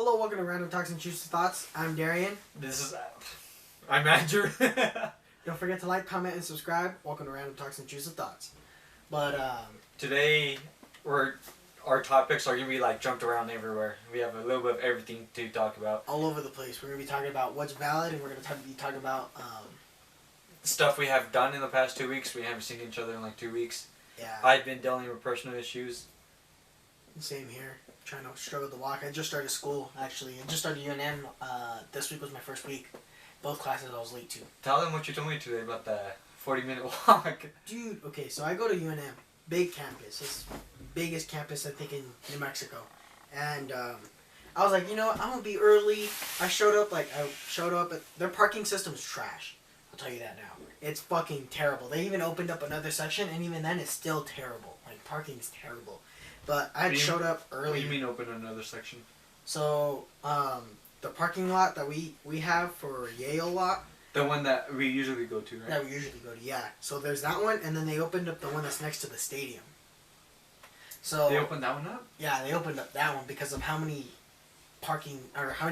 Hello, welcome to Random Talks and Juicy Thoughts. I'm Darian. I'm Andrew. Don't forget to like, comment, and subscribe. Welcome to Random Talks and Juicy Thoughts. But Today, our topics are gonna be like jumped around everywhere. We have a little bit of everything to talk about. all over the place. We're gonna be talking about what's valid, and we're gonna be talking about Stuff we have done in the past 2 weeks. We haven't seen each other in like 2 weeks. yeah. I've been dealing with personal issues. Same here. Trying to struggle to walk. I just started school actually. I just started UNM. This week was my first week. Both classes I was late to. Tell them what you told me today about the 40-minute walk. Dude, okay, so I go to UNM, big campus. It's biggest campus I think in New Mexico, and I was like, you know what, I'm gonna be early. I showed up, but their parking system's trash. I'll tell you that now. It's fucking terrible. They even opened up another section, and even then, it's still terrible. Like, parking's terrible. But I had showed up early. What do you mean open another section? So, the parking lot that we have for Yale lot. The one that we usually go to, right? That we usually go to, yeah. So there's that one, and then they opened up the one that's next to the stadium. So they opened that one up? Yeah, they opened up that one because of how many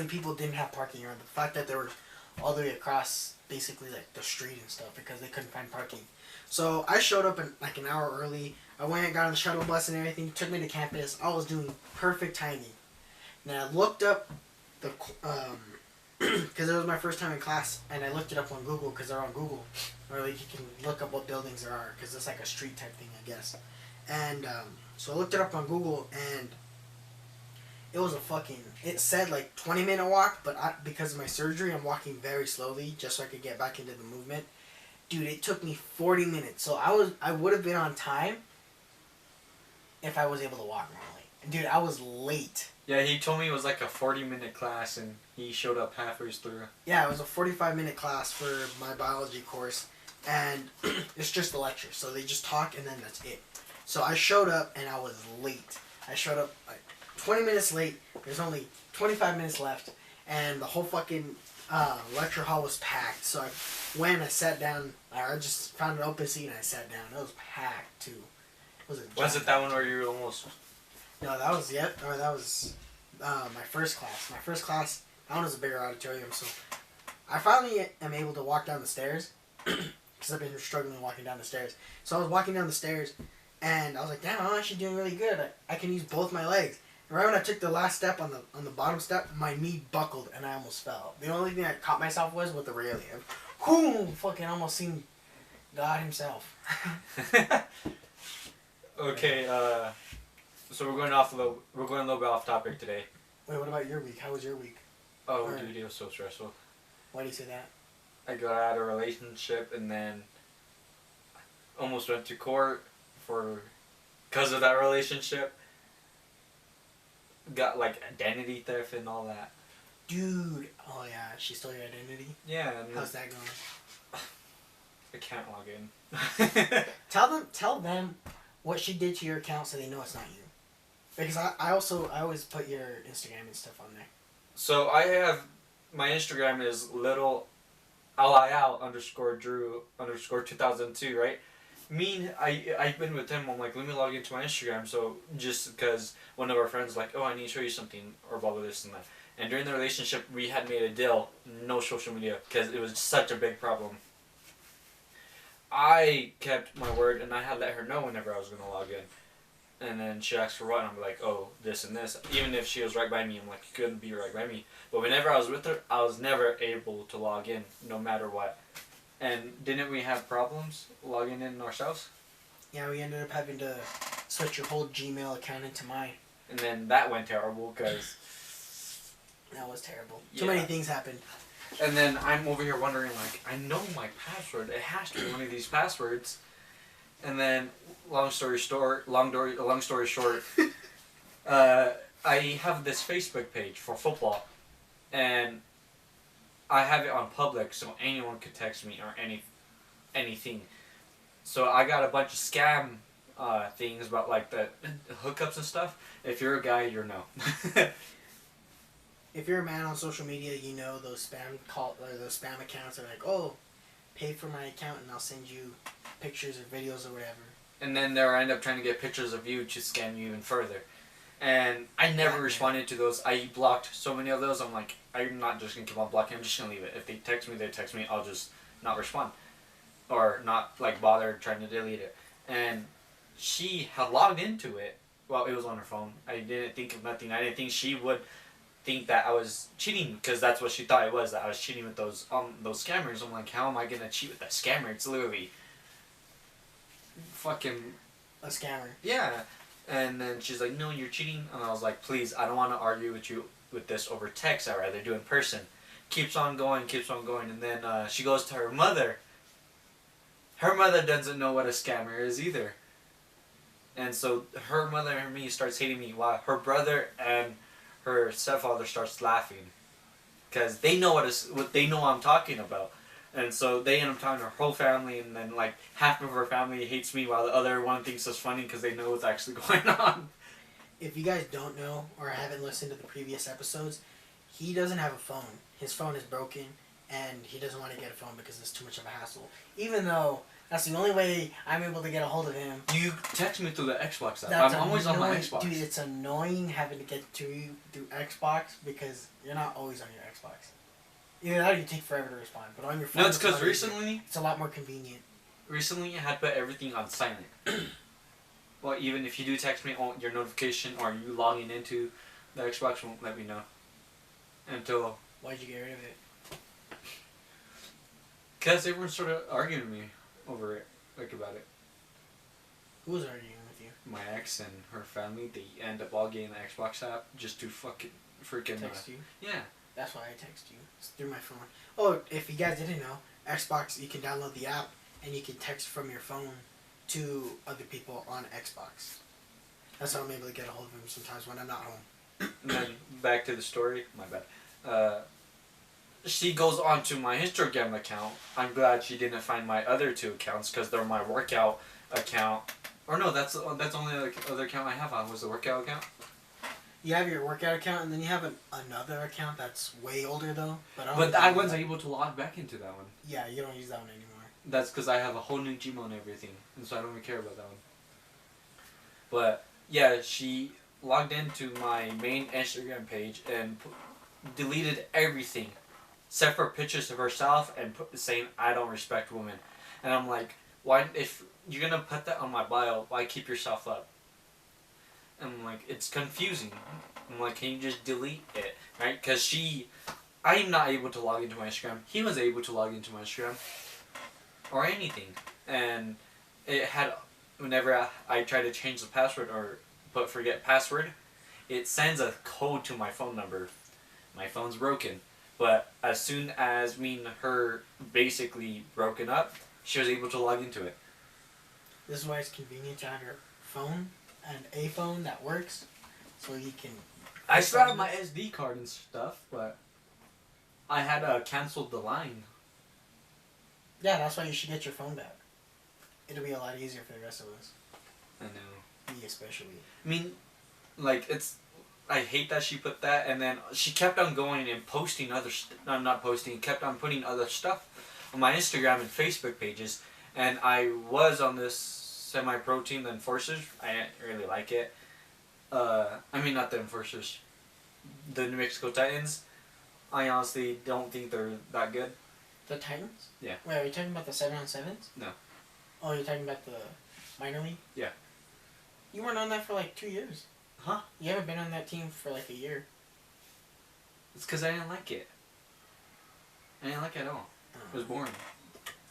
people didn't have parking, or the fact that they were all the way across basically like the street and stuff because they couldn't find parking. So I showed up like an hour early. I went and got on the shuttle bus and everything. Took me to campus. I was doing perfect timing. And I looked up the because it was my first time in class, and I looked it up on Google because they're on Google, or like you can look up what buildings there are because it's like a street type thing, I guess. And so I looked it up on Google, and it was it said like 20-minute walk, but because of my surgery, I'm walking very slowly just so I could get back into the movement. Dude, it took me 40 minutes, so I would have been on time if I was able to walk normally. And dude, I was late. Yeah, he told me it was like a 40-minute class, and he showed up halfway through. Yeah, it was a 45-minute class for my biology course, and it's just a lecture, so they just talk, and then that's it. So I showed up, and I was late. I showed up like 20 minutes late. There's only 25 minutes left, and the whole fucking lecture hall was packed. So I sat down. I just found an open seat, and I sat down. It was packed, too. Was it that one where you almost... No, that was my first class. My first class, that one was a bigger auditorium, so I finally am able to walk down the stairs because I've been struggling walking down the stairs. So I was walking down the stairs, and I was like, damn, I'm actually doing really good. I can use both my legs. And right when I took the last step on the bottom step, my knee buckled, and I almost fell. The only thing I caught myself was with the railing. Whoo! Fucking almost seen God himself. Okay, so we're going a little bit off topic today. Wait, what about your week? How was your week? Oh, dude, it was so stressful. Why do you say that? I got out of a relationship and then almost went to court because of that relationship. Got like identity theft and all that. Dude, oh yeah, she stole your identity? Yeah. How's that going? I can't log in. Tell them what she did to your account so they know it's not you. Because I always put your Instagram and stuff on there. So I have, my Instagram is little LIL_Drew_2002, right? I've been with him, I'm like, let me log into my Instagram, so just because one of our friends was like, oh, I need to show you something, or blah, blah, this and that. And during the relationship, we had made a deal, no social media, because it was such a big problem. I kept my word, and I had let her know whenever I was going to log in. And then she asked for what, and I'm like, oh, this and this. Even if she was right by me, I'm like, you couldn't be right by me. But whenever I was with her, I was never able to log in, no matter what. And didn't we have problems logging in ourselves? Yeah, we ended up having to switch your whole Gmail account into mine. And then that went terrible, because... That was terrible. Yeah. Too many things happened. And then I'm over here wondering, like, I know my password. It has to be one of these passwords. And then, long story short, I have this Facebook page for football, and I have it on public so anyone could text me or anything. So I got a bunch of scam things about like the hookups and stuff. If you're a guy, you know. If you're a man on social media, you know those spam accounts are like, oh, pay for my account and I'll send you pictures or videos or whatever. And then they'll end up trying to get pictures of you to scam you even further. And I never Yeah. responded to those. I blocked so many of those. I'm like, I'm not just gonna keep on blocking. I'm just gonna leave it. If they text me, they text me. I'll just not respond or not like bother trying to delete it. And she had logged into it. Well, it was on her phone. I didn't think of nothing. I didn't think she would think that I was cheating because that's what she thought it was. That I was cheating with those scammers. I'm like, how am I gonna cheat with a scammer? It's literally fucking A scammer. yeah. And then she's like, no, you're cheating. And I was like, please, I don't want to argue with you with this over text. I'd rather do it in person. Keeps on going. And then she goes to her mother. Her mother doesn't know what a scammer is either. And so her mother and me starts hating me while her brother and her stepfather starts laughing. Because they know what they know I'm talking about. And so they end up talking to her whole family, and then like half of her family hates me while the other one thinks it's funny because they know what's actually going on. If you guys don't know or haven't listened to the previous episodes, he doesn't have a phone. His phone is broken, and he doesn't want to get a phone because it's too much of a hassle. Even though that's the only way I'm able to get a hold of him. You text me through the Xbox app. That's I'm always on my Xbox. Dude, it's annoying having to get to you through Xbox because you're not always on your Xbox. Either that or you take forever to respond. But on your phone, No, it's because recently... it's a lot more convenient. Recently, I had to put everything on silent. Well, even if you do text me, your notification or you logging into the Xbox won't let me know. Until... Why'd you get rid of it? Because everyone started arguing with me over it. Like, about it. Who was arguing with you? My ex and her family, they end up all getting the Xbox app just to freaking... Text you? Yeah. That's why I text you. It's through my phone. Oh, if you guys didn't know, Xbox, you can download the app and you can text from your phone to other people on Xbox. That's how I'm able to get a hold of them sometimes when I'm not home. And then back to the story. My bad. She goes on to my Instagram account. I'm glad she didn't find my other two accounts because they're my workout account. Or no, that's the only other account I have on was the workout account. You have your workout account, and then you have another account that's way older, though. But I wasn't able to log back into that one. Yeah, you don't use that one anymore. That's because I have a whole new Gmail and everything, and so I don't even care about that one. But, yeah, she logged into my main Instagram page and deleted everything, except for pictures of herself and saying, I don't respect women. And I'm like, why, if you're going to put that on my bio, why keep yourself up? I'm like, it's confusing. I'm like, can you just delete it, right? Because I'm not able to log into my Instagram. He was able to log into my Instagram. Or anything. And it had, whenever I try to change the password or forget password, it sends a code to my phone number. My phone's broken. But as soon as me and her basically broken up, she was able to log into it. This is why it's convenient to have your phone and a phone that works, so you can... I still have my SD card and stuff, but I had cancel the line. Yeah, that's why you should get your phone back. It'll be a lot easier for the rest of us. I know. Me especially. I mean, like, I hate that she put that, and then she kept on going and posting other kept on putting other stuff on my Instagram and Facebook pages, and I was on this semi-pro team, the Enforcers. I didn't really like it. I mean, not the Enforcers. The New Mexico Titans. I honestly don't think they're that good. The Titans? Yeah. Wait, are you talking about the 7-on-7s? No. Oh, you're talking about the minor league? Yeah. You weren't on that for like 2 years. Huh? You haven't been on that team for like a year. It's because I didn't like it. I didn't like it at all. It was boring.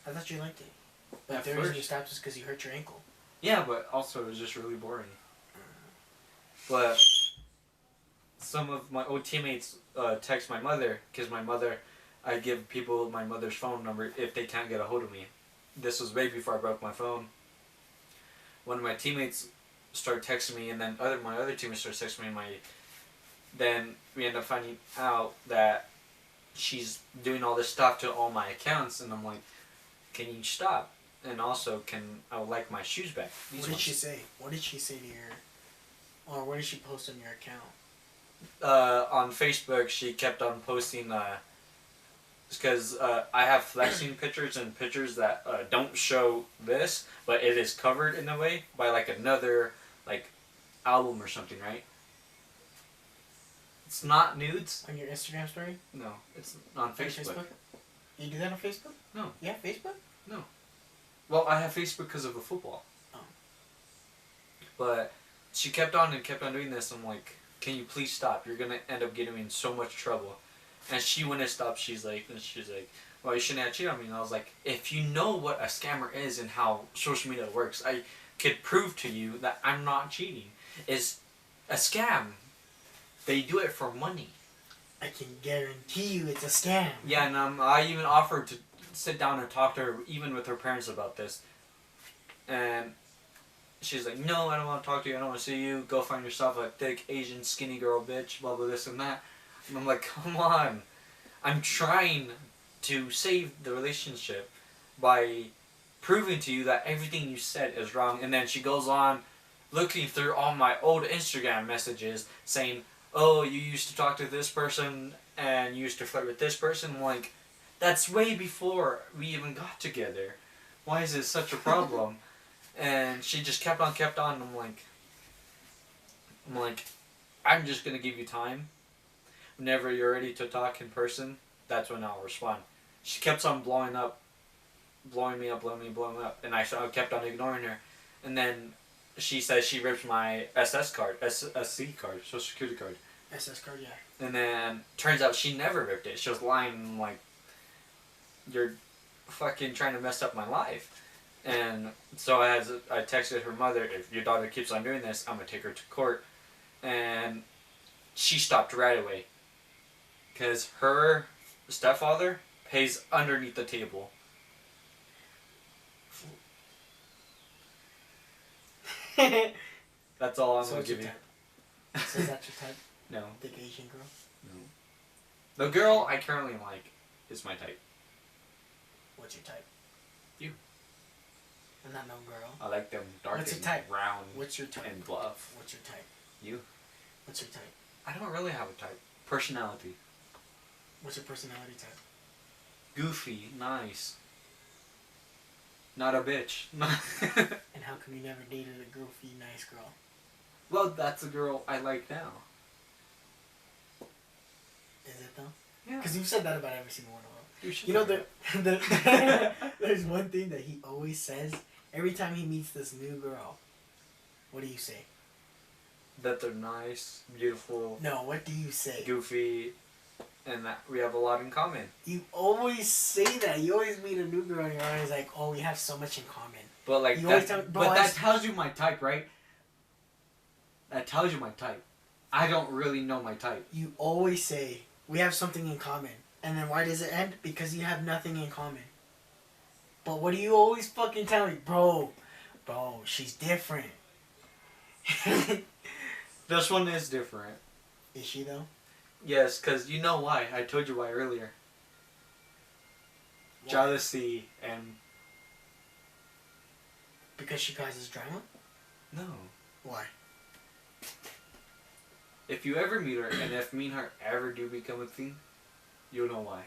I thought you liked it. But At the reason first. you stopped is because you hurt your ankle. Yeah, but also it was just really boring. But some of my old teammates text my mother, because my mother, I give people my mother's phone number if they can't get a hold of me. This was way before I broke my phone. One of my teammates started texting me, and then my other teammates started texting me. Then we end up finding out that she's doing all this stuff to all my accounts, and I'm like, can you stop? And also, I would like my shoes back. What did she say? What did she say to your... Or what did she post on your account? On Facebook, she kept on posting... because I have flexing pictures and pictures that don't show this, but it is covered in a way by like another like album or something, right? It's not nudes. On your Instagram story? No, it's on Facebook. You do that on Facebook? No. You have Facebook? No. Well, I have Facebook because of the football. Oh. But she kept on and kept on doing this. I'm like, can you please stop? You're gonna end up getting me in so much trouble. And she wouldn't stop. She's like, well, you shouldn't have cheated on me. And I was like, if you know what a scammer is and how social media works, I could prove to you that I'm not cheating. It's a scam. They do it for money. I can guarantee you it's a scam. Yeah, and I even offered to sit down and talk to her, even with her parents, about this. And she's like, no, I don't want to talk to you. I don't want to see you. Go find yourself a thick, Asian, skinny girl, bitch. Blah, blah, this and that. And I'm like, come on. I'm trying to save the relationship by proving to you that everything you said is wrong. And then she goes on looking through all my old Instagram messages saying, oh, you used to talk to this person and you used to flirt with this person. I'm like, that's way before we even got together. Why is this such a problem? And she just kept on. And I'm like, I'm just going to give you time. Whenever you're ready to talk in person, that's when I'll respond. She kept on blowing me up. And I kept on ignoring her. And then she says she ripped my SC card, Social Security card. SS card, yeah. And then turns out she never ripped it. She was lying. I'm like, you're fucking trying to mess up my life. And so I texted her mother, if your daughter keeps on doing this, I'm going to take her to court. And she stopped right away. Because her stepfather pays underneath the table. That's all I'm going to give you. So is that your type? No. Thick Asian girl? No. The girl I currently like is my type. What's your type? You. I'm not no girl. I like them dark What's your and type? round. What's your type? And bluff. What's your type? You. What's your type? I don't really have a type. Personality. What's your personality type? Goofy. Nice. Not a bitch. And how come you never dated a goofy, nice girl? Well, that's the girl I like now. Is it though? Yeah. Because you've said that about every single one of them. You know, there's one thing that he always says every time he meets this new girl. What do you say? That they're nice, beautiful. No, what do you say? Goofy, and that we have a lot in common. You always say that. You always meet a new girl and you're always like, oh, we have so much in common. But like that tells you my type, right? That tells you my type. I don't really know my type. You always say, we have something in common. And then why does it end? Because you have nothing in common. But what do you always fucking tell me? Bro, she's different. This one is different. Is she though? Yes, because you know why. I told you why earlier. Why? Jealousy and... Because she causes drama? No. Why? If you ever meet her, and if me and her ever do become a thing, you'll know why.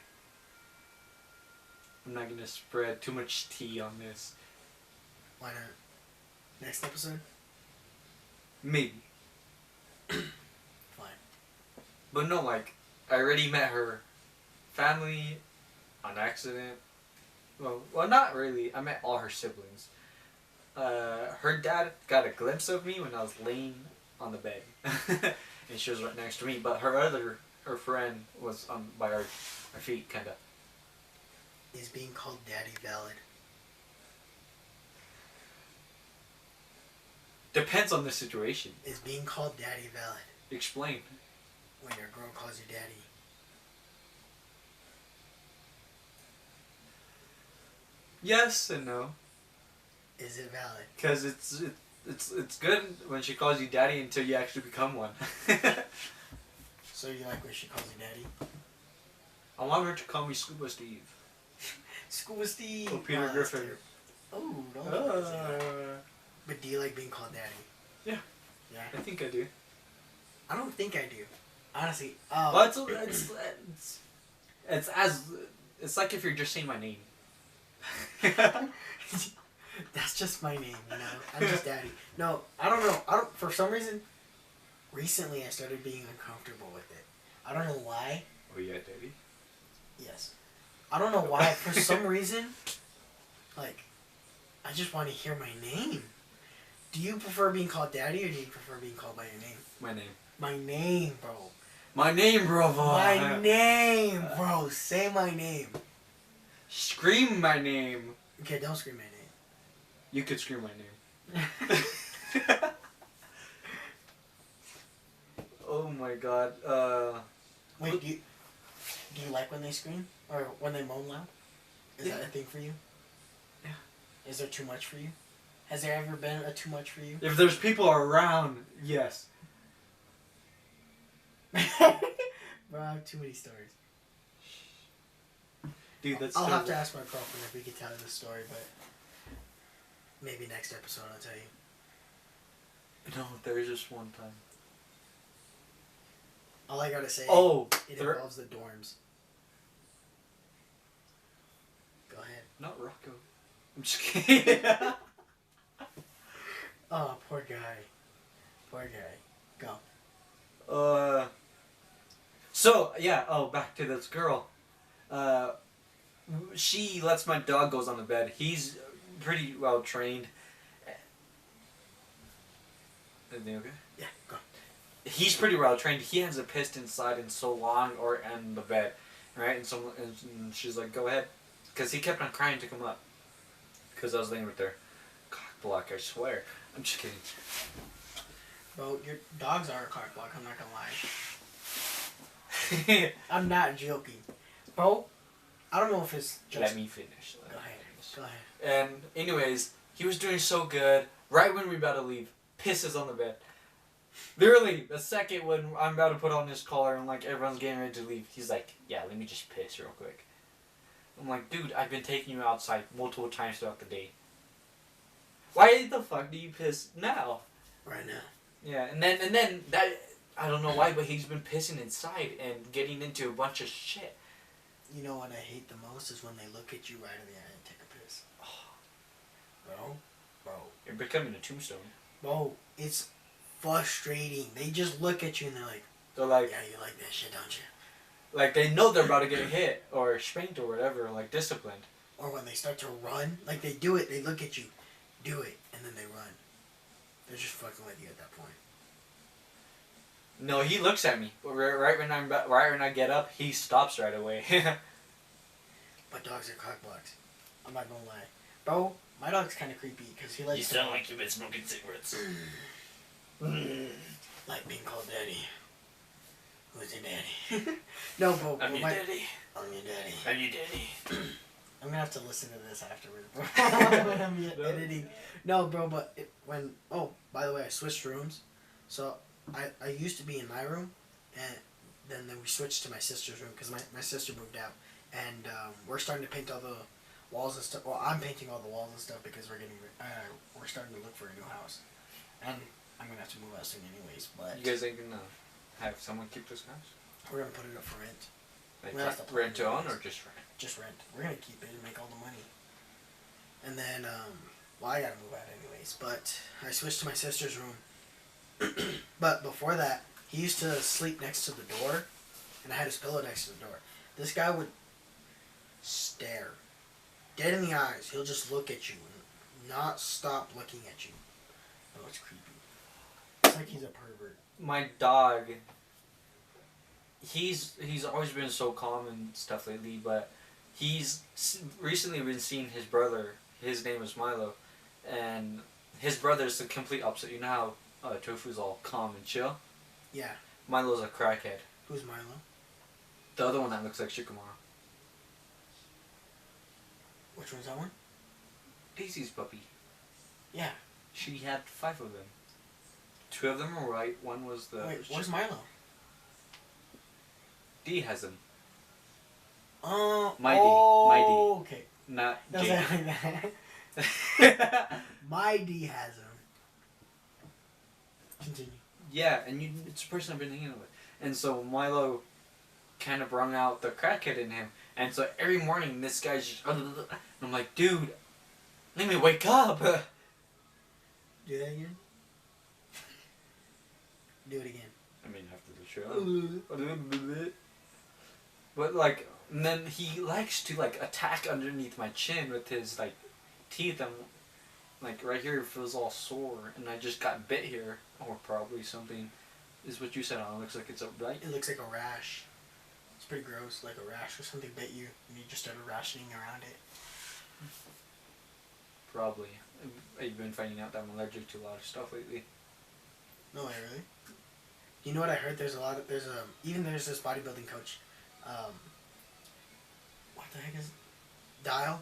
I'm not going to spread too much tea on this. Why not? Next episode? Maybe. Fine. But no, like, I already met her family on accident. Well, not really. I met all her siblings. Her dad got a glimpse of me when I was laying on the bed. And she was right next to me. But her friend was by our feet, kind of. Is being called daddy valid? Depends on the situation. Is being called daddy valid? Explain. When your girl calls you daddy. Yes and no. Is it valid? Because it's good when she calls you daddy until you actually become one. So you like when she calls you daddy? I want her to call me Scuba Steve. Scuba Steve. Or Peter Griffin. Oh, don't say that. But do you like being called daddy? Yeah. Yeah. I think I do. I don't think I do. Honestly. Well, it's like if you're just saying my name. That's just my name, you know. I'm just daddy. No, I don't know. For some reason, recently I started being uncomfortable with it. I don't know why. Oh yeah, daddy. Yes. I don't know why. For some reason, like, I just want to hear my name. Do you prefer being called daddy or do you prefer being called by your name? My name. My name, bro. My name, bro. My name, bro. Say my name. Scream my name. Okay, don't scream my name. You could scream my name. Oh my god. Wait, do you like when they scream? Or when they moan loud? Is that a thing for you? Yeah. Is there too much for you? Has there ever been a too much for you? If there's people around, yes. Bro, I have too many stories. Dude, that's I'll have to ask my girlfriend if we could tell this story, but maybe next episode I'll tell you. No, there's just one time. All I gotta say it involves the dorms. Go ahead. Not Rocco. I'm just kidding. Oh, poor guy. Poor guy. Go. So, yeah, back to this girl. She lets my dog goes on the bed. He's pretty well trained. Everything okay? Yeah, go. He's pretty well trained. He hasn't pissed inside in so long or in the bed, right? And she's like, "Go ahead," because he kept on crying to come up. Because I was laying with her cock block. I swear. I'm just kidding. Bro, your dogs are a cock block. I'm not gonna lie. I'm not joking, bro. I don't know if it's just. Let me finish. Go ahead. And anyways, he was doing so good. Right when we about to leave, pisses on the bed. Literally, the second when I'm about to put on this collar and like everyone's getting ready to leave, he's like, "Yeah, let me just piss real quick." I'm like, "Dude, I've been taking you outside multiple times throughout the day. Why the fuck do you piss now?" Right now. Yeah, and then that I don't know why, but he's been pissing inside and getting into a bunch of shit. You know what I hate the most is when they look at you right in the eye and take a piss. Oh. Bro. You're becoming a tombstone. Bro, it's frustrating. They just look at you and They're like, yeah, you like that shit, don't you? like they know they're about to get hit or spanked or whatever, like disciplined. Or when they start to run, like they do it, they look at you, do it, and then they run. They're just fucking with you at that point. No, he looks at me. Right when I get up, he stops right away. But dogs are cock blocks. I'm not gonna lie, bro. My dog's kind of creepy because he likes. You sound like you've been smoking cigarettes. Like being called daddy. Who's your daddy? No, bro. I'm your daddy. I'm your daddy. I'm your daddy. I'm gonna have to listen to this afterwards, bro. When I'm editing. No, bro, but by the way, I switched rooms. So I used to be in my room, and then we switched to my sister's room because my sister moved out, and we're starting to paint all the walls and stuff. Well, I'm painting all the walls and stuff because we're starting to look for a new house, and I'm gonna have to move out soon anyways. But You guys ain't gonna have someone keep this house? we're gonna put it up for rent. Like We'll have to plan rent to own anyways. or just rent? Just rent. We're gonna keep it and make all the money. And then, I gotta move out anyways. But I switched to my sister's room. But before that, he used to sleep next to the door, and I had his pillow next to the door. This guy would stare, dead in the eyes. He'll just look at you and not stop looking at you. Oh, it's creepy. It's like he's a pervert. My dog, he's always been so calm and stuff lately, but he's recently been seeing his brother. His name is Milo, and his brother's the complete opposite. You know how Tofu's all calm and chill? Yeah. Milo's a crackhead. Who's Milo? The other one that looks like Shikamaru. Which one's that one? Daisy's puppy. Yeah. She had 5 of them. 2 of them were white. One was the... Wait, where's Milo? D has them. My D. Okay. Not Does J. that like that? My D has him. Continue. Yeah, and it's the person I've been hanging with. And so Milo kind of brung out the crackhead in him. And so every morning this guy's just... And I'm like, dude, let me wake up. Do that again. Do it again. I mean, after the true. But like, and then he likes to like attack underneath my chin with his like teeth. And like right here it feels all sore, and I just got bit here, or probably something. Is what you said. It looks like it's a bite. It looks like a rash. It's pretty gross, like a rash or something bit you, and you just started rationing around it. Probably. I've been finding out that I'm allergic to a lot of stuff lately. No way, really? You know what I heard? There's this bodybuilding coach. What the heck is it? Dial?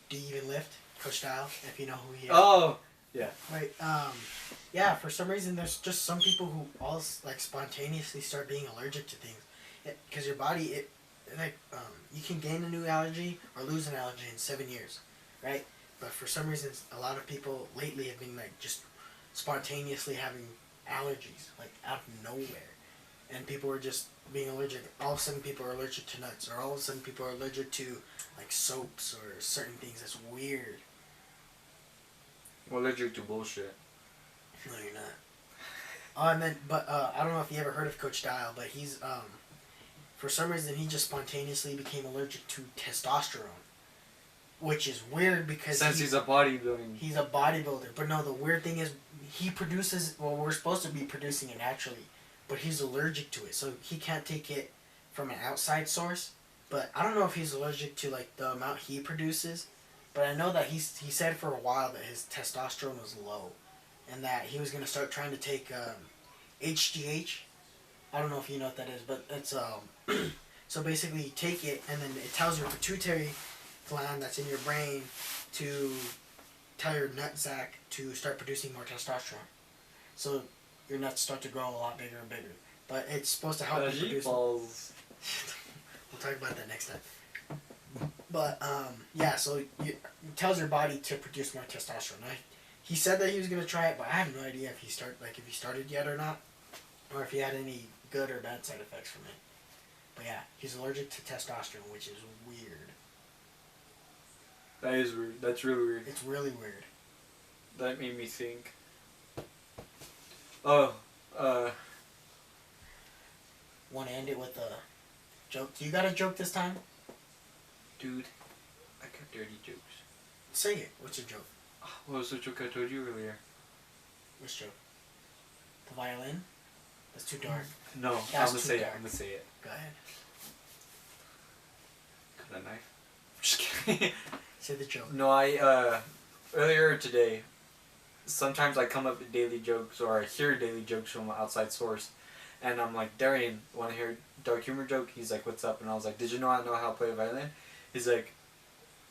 Do you even lift? Coach Dial, if you know who he is. Oh! Yeah. Right. Yeah, for some reason there's just some people who all like spontaneously start being allergic to things. Because your body, you can gain a new allergy or lose an allergy in 7 years, right? But for some reason, a lot of people lately have been like just spontaneously having allergies, like out of nowhere. And people are just being allergic. All of a sudden people are allergic to nuts, or all of a sudden people are allergic to like soaps or certain things. That's weird. I'm allergic to bullshit. No, you're not. I don't know if you ever heard of Coach Dial, but he's, for some reason he just spontaneously became allergic to testosterone. Which is weird because since he's a bodybuilder. He's a bodybuilder. But no, the weird thing is he produces, well, we're supposed to be producing it naturally, but he's allergic to it. So he can't take it from an outside source. But I don't know if he's allergic to like the amount he produces. But I know that he said for a while that his testosterone was low. And that he was going to start trying to take HGH. I don't know if you know what that is, but it's so basically you take it and then it tells your pituitary gland that's in your brain to tell your nut sac to start producing more testosterone. So your nuts start to grow a lot bigger and bigger. But it's supposed to help you produce. Balls. We'll talk about that next time. But yeah, so it tells your body to produce more testosterone. He said that he was gonna try it, but I have no idea if he started yet or not, or if he had any good or bad side effects from it. But yeah, he's allergic to testosterone, which is weird. That is weird. That's really weird. It's really weird. That made me think. Oh, Want to end it with a joke? You got a joke this time? Dude, I got dirty jokes. Say it. What's your joke? What was the joke I told you earlier? Which joke? The violin? That's too dark. No, That's I'm gonna too say dark. it. I'm gonna say it. Go ahead. Got a knife? Just kidding. Say the joke. No, earlier today, sometimes I come up with daily jokes or I hear daily jokes from an outside source. And I'm like, Darian, want to hear a dark humor joke? He's like, what's up? And I was like, did you know I know how to play a violin? He's like,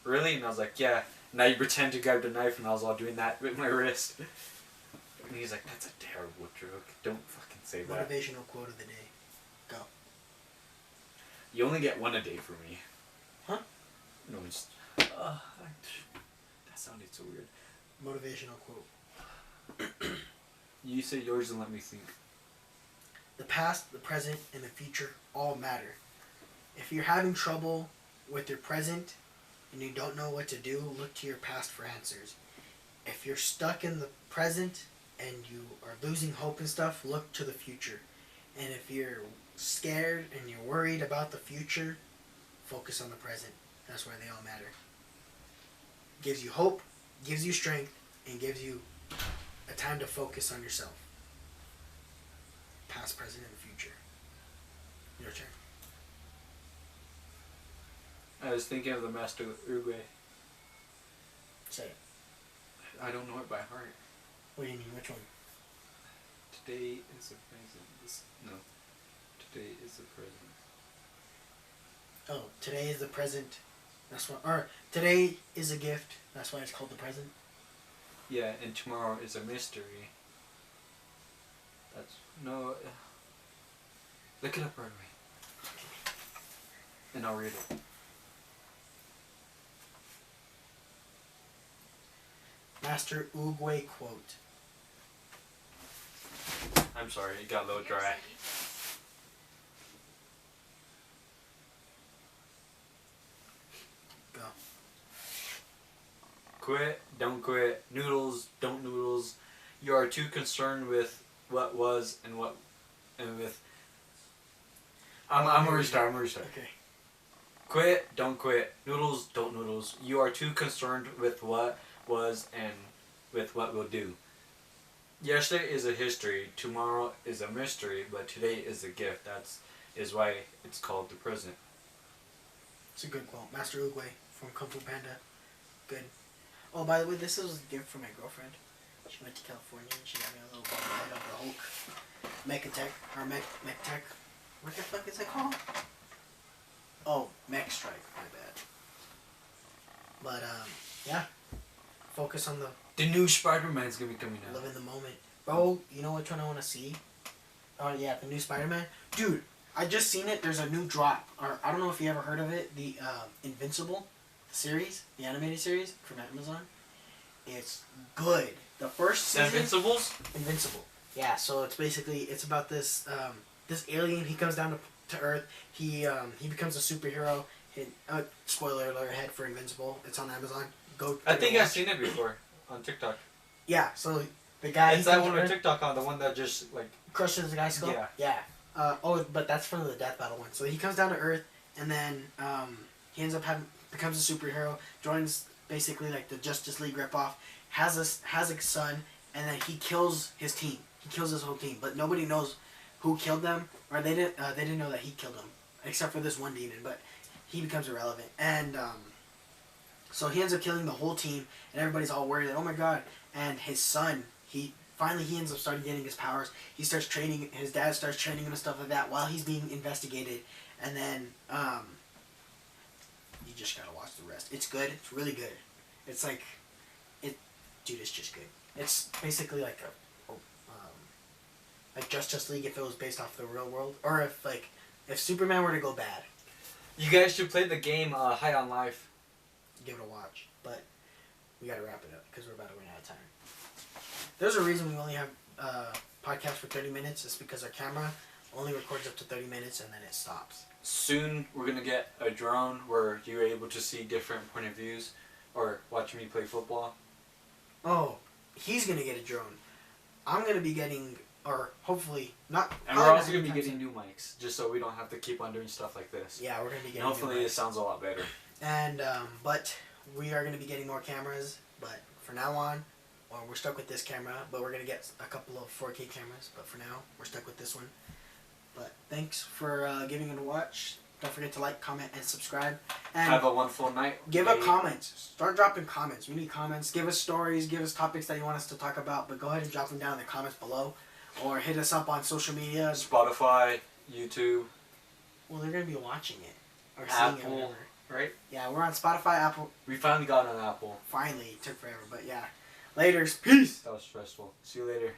really? And I was like, yeah. Now you pretend to grab the knife and I was all doing that with my wrist. And he's like, that's a terrible joke. Don't fucking say that. Motivational quote of the day. Go. You only get one a day for me. Huh? No, it's... that sounded so weird. Motivational quote. You say yours and let me think. The past, the present, and the future all matter. If you're having trouble with your present and you don't know what to do, look to your past for answers. If you're stuck in the present and you are losing hope and stuff, look to the future. And if you're scared and you're worried about the future, focus on the present. That's where they all matter. Gives you hope, gives you strength, and gives you a time to focus on yourself. Past, present, and future. Your turn. I was thinking of the Master Uruguay. Say it. I don't know it by heart. What do you mean? Which one? Today is the present. No. Today is the present. Oh, today is the present. That's why. Or today is a gift. That's why it's called the present. Yeah, and tomorrow is a mystery. That's no. Look it up right away. And I'll read it. Master Uruguay quote. I'm sorry, it got a little dry. Go. Quit, don't quit. Noodles, don't noodles. You are too concerned with what was and with I'm gonna restart. Okay. Quit, don't quit. Noodles, don't noodles. You are too concerned with what was and with what will do. Yesterday is a history, tomorrow is a mystery, but today is a gift. Is why it's called the present. It's a good quote. Master Oogway from Kung Fu Panda. Good. Oh, by the way, this was a gift from my girlfriend. She went to California and she got me a little bobblehead of the Hulk. Mechatech, or Mech-Tech. What the fuck is it called? Oh, Mech Strike. My bad. But, yeah. Focus on The new Spider-Man's gonna be coming out. live in the moment. Bro, you know which one I want to see? Oh, yeah, the new Spider-Man. Dude, I just seen it. There's a new drop. Or, I don't know if you ever heard of it. The, Invincible. The series. The animated series from Amazon. It's good. The first season... Invincibles? Invincible. Yeah, so it's basically... It's about this, this alien. He comes down to Earth. He becomes a superhero. Spoiler alert ahead for Invincible. It's on Amazon. I think I've seen it before on TikTok. Yeah, so the guy... It's that one with TikTok on, the one that just, like... crushes the guy's skull? Yeah. Yeah. But that's from the Death Battle one. So he comes down to Earth, and then he ends up becomes a superhero, joins basically like the Justice League ripoff, has a son, and then he kills his team. He kills his whole team, but nobody knows who killed them, or they didn't know that he killed them, except for this one demon. But he becomes irrelevant, and so he ends up killing the whole team, and everybody's all worried that, oh my god. And his son, he ends up starting getting his powers. He starts training. His dad starts training him and stuff like that while he's being investigated, and then you just gotta watch the rest. It's good. It's really good. It's like, dude, it's just good. It's basically like like Justice League if it was based off the real world, or if Superman were to go bad. You guys should play the game High on Life. Give it a watch, but we gotta wrap it up because we're about to run out of time. There's a reason we only have podcasts for 30 minutes. It's because our camera only records up to 30 minutes and then it stops. Soon we're gonna get a drone where you're able to see different point of views, or watch me play football. Oh, he's gonna get a drone. I'm gonna be getting, or hopefully not. And we're also gonna be getting new mics, just so we don't have to keep on doing stuff like this. Yeah, we're gonna be getting. And hopefully, it sounds a lot better. And but we are gonna be getting more cameras. But for now on, well, we're stuck with this camera. But we're gonna get a couple of 4K cameras. But for now, we're stuck with this one. But thanks for giving it a watch. Don't forget to like, comment, and subscribe. And have a wonderful night. Give a comment. Start dropping comments. We need comments. Give us stories. Give us topics that you want us to talk about. But go ahead and drop them down in the comments below. Or hit us up on social media. Spotify, YouTube. Well, they're going to be watching it. Or Apple, seeing it. Whatever. Right? Yeah, we're on Spotify, Apple. We finally got on Apple. Finally. It took forever. But yeah. Laters. Peace. That was stressful. See you later.